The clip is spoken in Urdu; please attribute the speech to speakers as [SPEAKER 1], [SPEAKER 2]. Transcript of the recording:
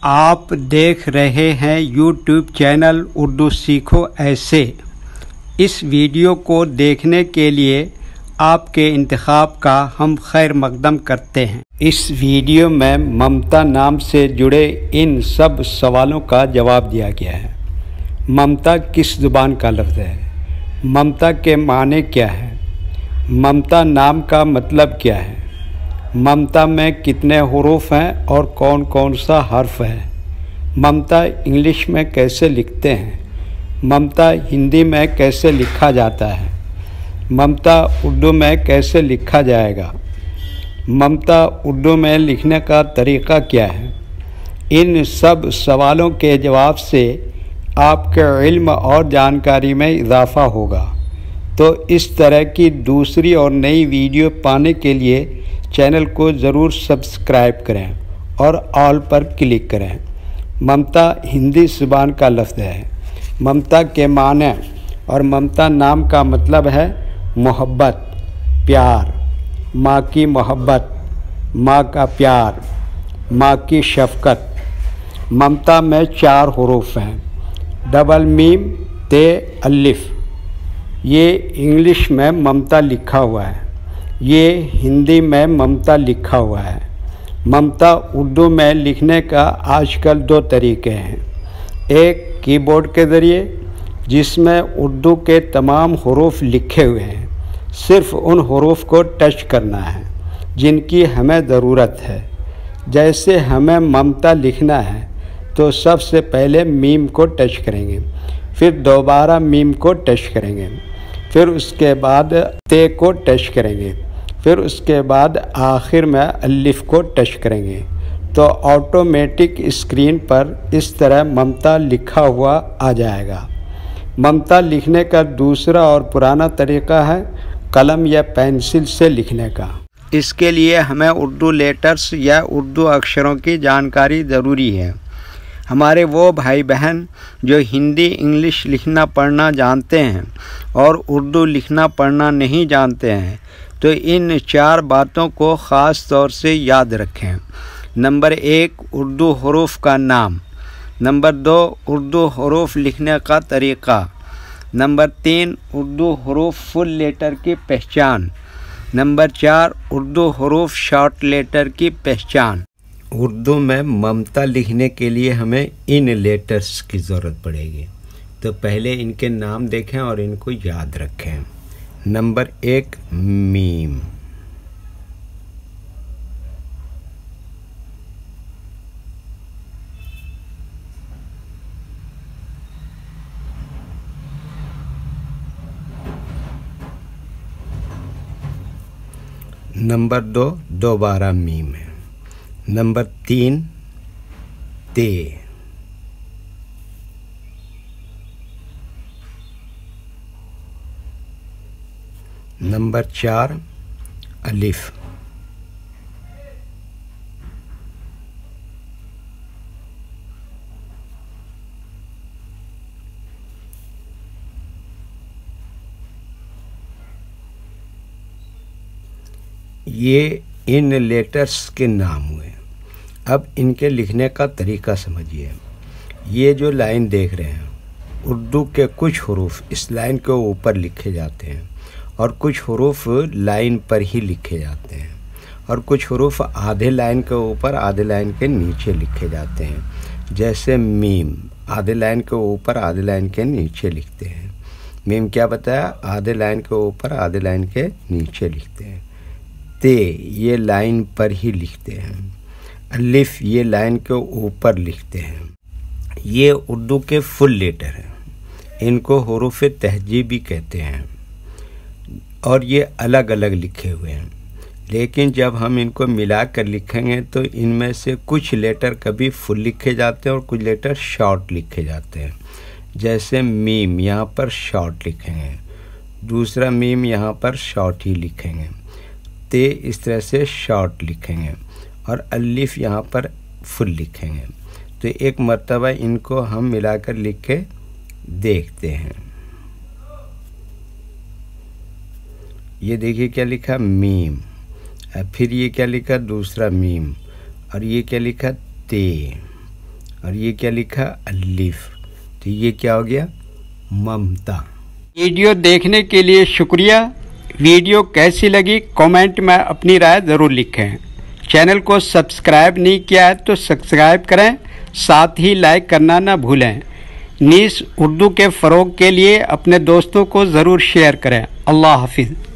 [SPEAKER 1] آپ دیکھ رہے ہیں یوٹیوب چینل اردو سیکھو ایسے۔ اس ویڈیو کو دیکھنے کے لیے آپ کے انتخاب کا ہم خیر مقدم کرتے ہیں۔ اس ویڈیو میں ممتا نام سے جڑے ان سب سوالوں کا جواب دیا گیا ہے۔ ممتا کس زبان کا لفظ ہے؟ ممتا کے معنی کیا ہے؟ ممتا نام کا مطلب کیا ہے؟ ممتا میں کتنے حروف ہیں اور کون کون سا حرف ہے؟ ممتا انگلش میں کیسے لکھتے ہیں؟ ممتا ہندی میں کیسے لکھا جاتا ہے؟ ممتا اردو میں کیسے لکھا جائے گا؟ ممتا اردو میں لکھنے کا طریقہ کیا ہے؟ ان سب سوالوں کے جواب سے آپ کے علم اور جانکاری میں اضافہ ہوگا۔ تو اس طرح کی دوسری اور نئی ویڈیو پانے کے لیے چینل کو ضرور سبسکرائب کریں اور آل پر کلک کریں۔ ممتا ہندی زبان کا لفظ ہے۔ ممتا کے معنی اور ممتا نام کا مطلب ہے محبت، پیار، ماں کی محبت، ماں کا پیار، ماں کی شفقت۔ ممتا میں 4 حروف ہیں: ڈبل میم تے الف۔ یہ انگلش میں ممتا لکھا ہوا ہے، یہ ہندی میں ممتا لکھا ہوا ہے۔ ممتا اردو میں لکھنے کا آج کل 2 طریقے ہیں۔ ایک کی بورڈ کے ذریعے، جس میں اردو کے تمام حروف لکھے ہوئے ہیں، صرف ان حروف کو ٹچ کرنا ہے جن کی ہمیں ضرورت ہے۔ جیسے ہمیں ممتا لکھنا ہے تو سب سے پہلے میم کو ٹچ کریں گے، پھر دوبارہ میم کو ٹچ کریں گے، پھر اس کے بعد تے کو ٹچ کریں گے، پھر اس کے بعد آخر میں الف کو ٹچ کریں گے تو آٹومیٹک اسکرین پر اس طرح ممتا لکھا ہوا آ جائے گا۔ ممتا لکھنے کا دوسرا اور پرانا طریقہ ہے قلم یا پینسل سے لکھنے کا۔ اس کے لیے ہمیں اردو لیٹرز یا اردو اکشروں کی جانکاری ضروری ہے۔ ہمارے وہ بھائی بہن جو ہندی انگلش لکھنا پڑھنا جانتے ہیں اور اردو لکھنا پڑھنا نہیں جانتے ہیں تو ان 4 باتوں کو خاص طور سے یاد رکھیں۔ نمبر 1، اردو حروف کا نام۔ نمبر 2، اردو حروف لکھنے کا طریقہ۔ نمبر 3، اردو حروف فل لیٹر کی پہچان۔ نمبر 4، اردو حروف شارٹ لیٹر کی پہچان۔ اردو میں ممتا لکھنے کے لیے ہمیں ان لیٹرز کی ضرورت پڑے گی، تو پہلے ان کے نام دیکھیں اور ان کو یاد رکھیں۔ نمبر 1، میم۔ نمبر 2، دوبارہ میم ہے۔ نمبر 3، تے۔ نمبر 4، الف۔ یہ ان لیٹرز کے نام ہوئے۔ اب ان کے لکھنے کا طریقہ سمجھیے۔ یہ جو لائن دیکھ رہے ہیں، اردو کے کچھ حروف اس لائن کے اوپر لکھے جاتے ہیں اور کچھ حروف لائن پر ہی لکھے جاتے ہیں، اور کچھ حروف آدھے لائن کے اوپر آدھے لائن کے نیچے لکھے جاتے ہیں۔ جیسے میم آدھے لائن کے اوپر آدھے لائن کے نیچے لکھتے ہیں۔ میم کیا بتایا؟ آدھے لائن کے اوپر آدھے لائن کے نیچے لکھتے ہیں۔ تے یہ لائن پر ہی لکھتے ہیں۔ الف یہ لائن کے اوپر لکھتے ہیں۔ یہ اردو کے فل لیٹر ہیں، ان کو حروف تہجیبی کہتے ہیں، اور یہ الگ الگ لکھے ہوئے ہیں۔ لیکن جب ہم ان کو ملا کر لکھیں گے تو ان میں سے کچھ لیٹر کبھی فل لکھے جاتے ہیں اور کچھ لیٹر شارٹ لکھے جاتے ہیں۔ جیسے میم یہاں پر شارٹ لکھیں گے، دوسرا میم یہاں پر شارٹ ہی لکھیں گے، تے اس طرح سے شارٹ لکھیں گے، اور الف یہاں پر فل لکھیں گے۔ تو ایک مرتبہ ان کو ہم ملا کر لکھ کے دیکھتے ہیں۔ یہ دیکھیے کیا لکھا؟ میم۔ پھر یہ کیا لکھا؟ دوسرا میم، اور یہ کیا لکھا؟ تے۔ اور یہ کیا لکھا الف، تو یہ کیا ہو گیا ممتا۔ ویڈیو دیکھنے کے لیے شکریہ۔ ویڈیو کیسی لگی کامنٹ میں اپنی رائے ضرور لکھیں۔ چینل کو سبسکرائب نہیں کیا ہے تو سبسکرائب کریں، ساتھ ہی لائک کرنا نہ بھولیں۔ نیز اردو کے فروغ کے لیے اپنے دوستوں کو ضرور شیئر کریں۔ اللہ حافظ۔